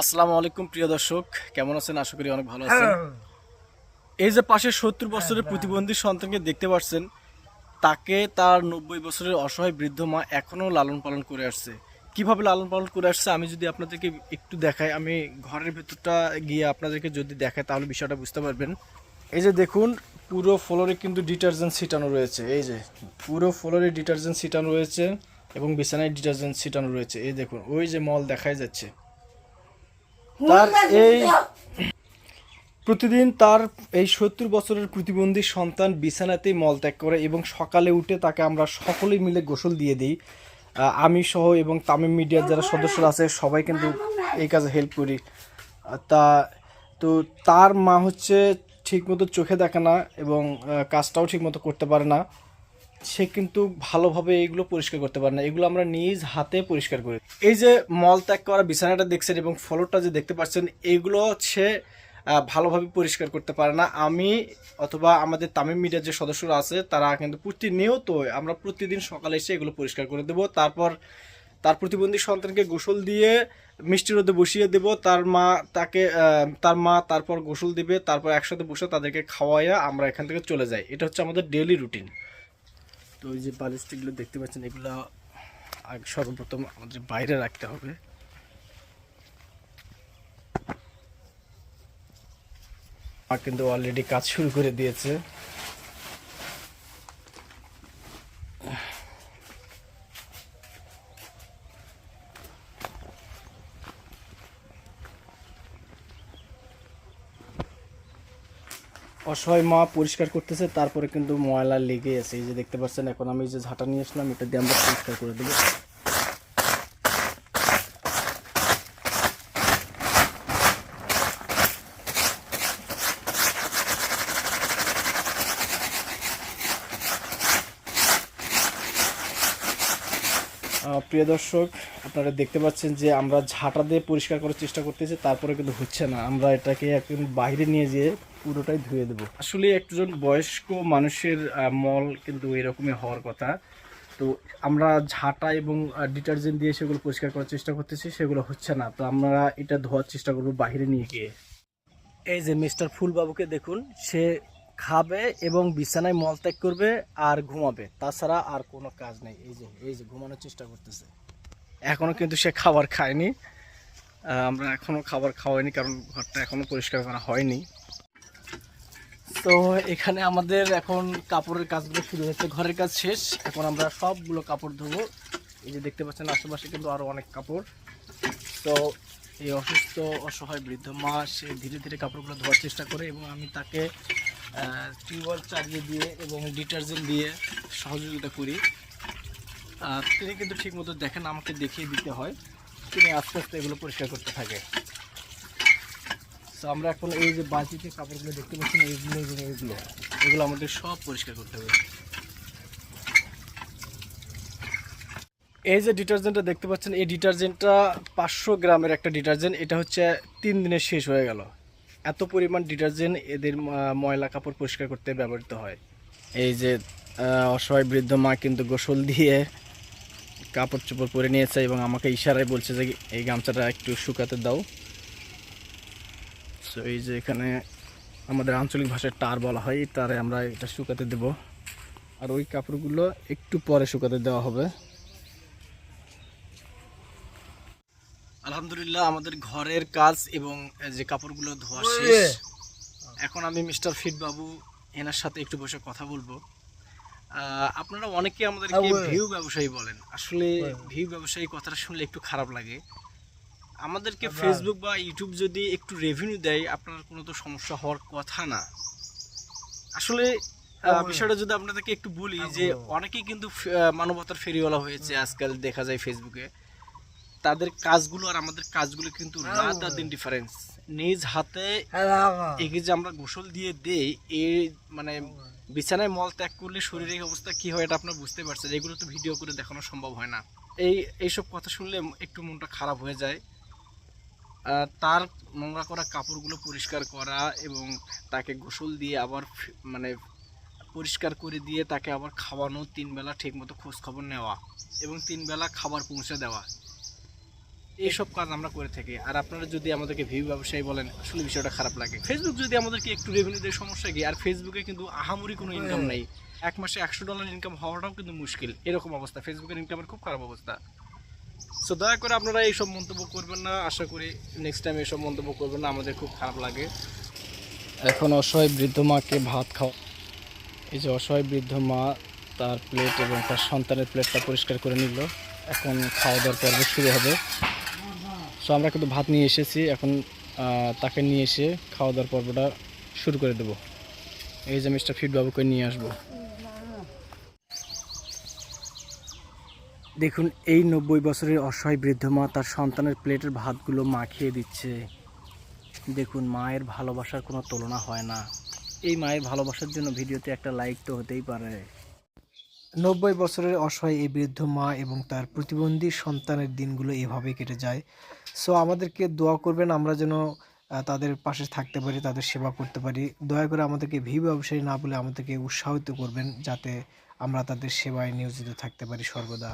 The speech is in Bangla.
আসসালামু আলাইকুম প্রিয় দর্শক, কেমন আছেন? আশা করি অনেক ভালো আছেন। এই যে পাশে 70 বছরের প্রতিবন্ধী সন্তানকে দেখতে পাচ্ছেন, তাকে তার 90 বছরের অসহায় বৃদ্ধ মা এখনো লালন পালন করে আসছে। কিভাবে লালন পালন করে আসছে আমি যদি আপনাদেরকে একটু দেখাই, আমি ঘরের ভেতরটা গিয়ে আপনাদেরকে যদি দেখাই তাহলে বিষয়টা বুঝতে পারবেন। এই যে দেখুন, পুরো ফ্লোরে কিন্তু ডিটারজেন্ট ছিটানো রয়েছে। এই যে পুরো ফ্লোরে ডিটারজেন্ট ছিটানো রয়েছে এবং বিছানায় ডিটারজেন্ট ছিটানো রয়েছে। এই দেখুন, ওই যে মল দেখাই যাচ্ছে। তার এই প্রতিদিন তার এই 70 বছরের প্রতিবন্ধী সন্তান বিছানাতেই মলত্যাগ করে এবং সকালে উঠে তাকে আমরা সকলেই মিলে গোসল দিয়ে দিই। আমি সহ এবং তামিম মিডিয়ার যারা সদস্যরা আছে সবাই কিন্তু এই কাজে হেল্প করি। তা তো তার মা হচ্ছে ঠিকমতো চোখে দেখে না এবং কাজটাও ঠিকমতো করতে পারে না। সে কিন্তু ভালোভাবে এইগুলো পরিষ্কার করতে পারে না, এগুলো আমরা নিজ হাতে পরিষ্কার করি। এই যে মল ত্যাগ করা বিছানাটা দেখছেন এবং ফ্লোরটা যে দেখতে পাচ্ছেন, এইগুলো সে ভালোভাবে পরিষ্কার করতে পারে না। আমি অথবা আমাদের তামিম মিডিয়ার যে সদস্যরা আছে তারা কিন্তু প্রতিনিয়ত আমরা প্রতিদিন সকালে এসে এগুলো পরিষ্কার করে দেব। তারপর তার প্রতিবন্ধী সন্তানকে গোসল দিয়ে মিষ্টি রোদে বসিয়ে দেব। তার মা তারপর গোসল দিবে, তারপর একসাথে বসে তাদেরকে খাওয়াইয়া আমরা এখান থেকে চলে যাই। এটা হচ্ছে আমাদের ডেইলি রুটিন। তো ওই যে বালিশটিগুলো দেখতে পাচ্ছেন, এগুলো আগে সর্বপ্রথম আমাদের বাইরে রাখতে হবে। মা কিন্তু অলরেডি কাজ শুরু করে দিয়েছে। অসহায় মা পরিষ্কার করতেছে, তারপরে কিন্তু ময়লা লেগে আছে। এই যে দেখতে পাচ্ছেন, এখন আমি যে ঝাঁটা নিয়ে আসলাম এটা দিয়ে আমরা পরিষ্কার করে দেবো। প্রিয় দর্শক, আপনারা দেখতে পাচ্ছেন যে আমরা ঝাঁটা দিয়ে পরিষ্কার করার চেষ্টা করতেছি, তারপরে কিন্তু হচ্ছে না। আমরা এটাকে একদম বাইরে নিয়ে যেয়ে পুরোটাই ধুয়ে দেবো। আসলে একজন বয়স্ক মানুষের মল কিন্তু এরকমই হওয়ার কথা। তো আমরা ঝাঁটা এবং ডিটারজেন্ট দিয়ে সেগুলো পরিষ্কার করার চেষ্টা করতেছি, সেগুলো হচ্ছে না। তো আমরা এটা ধোয়ার চেষ্টা করবো বাইরে নিয়ে গিয়ে। এই যে মিস্টার ফুলবাবুকে দেখুন, সে খাবে এবং বিছানায় মলত্যাগ করবে আর ঘুমাবে, তাছাড়া আর কোনো কাজ নেই। এই যে ঘুমানোর চেষ্টা করতেছে। এখনো কিন্তু সে খাবার খায়নি। আমরা এখনো খাবার খাওয়াইনি, কারণ ঘরটা এখনো পরিষ্কার করা হয়নি। তো এখানে আমাদের এখন কাপড়ের কাজগুলো শুরু হয়েছে, ঘরের কাজ শেষ। এখন আমরা সবগুলো কাপড় ধোবো। এই যে দেখতে পাচ্ছেন আশেপাশে কিন্তু আরো অনেক কাপড়। তো এই অসুস্থ অসহায় বৃদ্ধ মা সে ধীরে ধীরে কাপড়গুলো ধোয়ার চেষ্টা করে এবং আমি তাকে টিউবওয়েল চালিয়ে দিয়ে এবং ডিটারজেন্ট দিয়ে সহযোগিতা করি। তিনি কিন্তু ঠিক মতো দেখেন, আমাকে দেখিয়ে দিতে হয়। তিনি আস্তে আস্তে এগুলো পরিষ্কার করতে থাকে। তো আমরা এখন এই যে বালতিতে কাপড়গুলো দেখতে পাচ্ছেন, এইগুলো এবং এগুলো আমাদের সব পরিষ্কার করতে হবে। এই যে ডিটারজেন্টটা দেখতে পাচ্ছেন, এই ডিটারজেন্টটা 500 গ্রামের একটা ডিটারজেন্ট। এটা হচ্ছে 3 দিনে শেষ হয়ে গেল। এত পরিমাণ ডিটারজেন্ট এদের ময়লা কাপড় পরিষ্কার করতে ব্যবহৃত হয়। এই যে অসহায় বৃদ্ধ মা কিন্তু গোসল দিয়ে কাপড় চোপড় পরে নিয়েছে এবং আমাকে ইশারায় বলছে যে এই গামছাটা একটু শুকাতে দাও। সো এই যে এখানে আমাদের আঞ্চলিক ভাষায় টার বলা হয়, তারে আমরা এটা শুকাতে দেব। আর ওই কাপড়গুলো একটু পরে শুকাতে দেওয়া হবে। আলহামদুলিল্লাহ, আমাদের ঘরের কাজ এবং যে কাপড়গুলো ধোয়া শেষ। এখন আমি মিস্টার ফিট বাবু এনার সাথে একটু বসে কথা বলবো। আপনারা অনেকে আমাদেরকে ভিউ ব্যবসায়ী বলেন। আসলে ভিউ ব্যবসায়ী কথাটা শুনলে একটু খারাপ লাগে। আমাদেরকে ফেসবুক বা ইউটিউব যদি একটু রেভিনিউ দেয়, আপনার কোনো তো সমস্যা হওয়ার কথা না। আসলে বিষয়টা যদি আপনাদেরকে একটু বলি যে অনেকেই কিন্তু মানবতার ফেরিওয়ালা হয়েছে আজকাল, দেখা যায় ফেসবুকে। তাদের কাজগুলো আর আমাদের কাজগুলো কিন্তু রাত আর দিন ডিফারেন্স। নিজ হাতে এগিয়ে যে আমরা গোসল দিয়ে দেই, এই মানে বিছানায় মল ত্যাগ করলে শরীরের অবস্থা কি হয় এটা আপনারা বুঝতে পারছেন। এগুলো তো ভিডিও করে দেখানো সম্ভব হয় না। এইসব কথা শুনলে একটু মনটা খারাপ হয়ে যায়। তার নোংরা করা কাপড়গুলো পরিষ্কার করা এবং তাকে গোসল দিয়ে আবার মানে পরিষ্কার করে দিয়ে তাকে আবার খাওয়ানো, 3 বেলা ঠিক মতো খোঁজ খবর নেওয়া এবং 3 বেলা খাবার পৌঁছে দেওয়া, এইসব কাজ আমরা করে থাকি। আর আপনারা যদি আমাদেরকে ভিউ ব্যবসায়ী বলেন, আসলে বিষয়টা খারাপ লাগে। ফেসবুক যদি আমাদেরকে একটু রেভিনিউ দেয়, সমস্যা কি? আর ফেসবুকে কিন্তু আহামরি কোনো ইনকাম নেই। এক মাসে $100 ইনকাম হওয়াটাও কিন্তু মুশকিল, এরকম অবস্থা। ফেসবুকের ইনকামের খুব খারাপ অবস্থা। সো দয়া করে আপনারা এইসব মন্তব্য করবেন না। আশা করি নেক্সট টাইম এইসব মন্তব্য করবেন না, আমাদের খুব খারাপ লাগে। এখন অসহায় বৃদ্ধ মাকে ভাত খাওয়া, এই যে অসহায় বৃদ্ধ মা তার প্লেট এবং তার সন্তানের প্লেটটা পরিষ্কার করে নিল। এখন খাওয়া দাওয়ার পর্ব শুরু হবে। সো আমরা কিন্তু ভাত নিয়ে এসেছি, এখন তাকে নিয়ে এসে খাওয়া দাওয়ার পর্বটা শুরু করে দেব। এই যে মিস্টার ফিট বাবুকে নিয়ে আসবো। দেখুন, এই 90 বছরের অসহায় বৃদ্ধ মা তার সন্তানের প্লেটের ভাতগুলো মাখিয়ে দিচ্ছে। দেখুন, মায়ের ভালোবাসার কোনো তুলনা হয় না। এই মায়ের ভালোবাসার জন্য ভিডিওতে একটা লাইক তো হতেই পারে। 90 বছরের অসহায় এই বৃদ্ধ মা এবং তার প্রতিবন্ধী সন্তানের দিনগুলো এভাবে কেটে যায়। সো আমাদেরকে দোয়া করবেন, আমরা যেন তাদের পাশে থাকতে পারি, তাদের সেবা করতে পারি। দয়া করে আমাদেরকে ভিউ ব্যবসায়ী না বলে আমাদেরকে উৎসাহিত করবেন, যাতে আমরা তাদের সেবায় নিয়োজিত থাকতে পারি সর্বদা।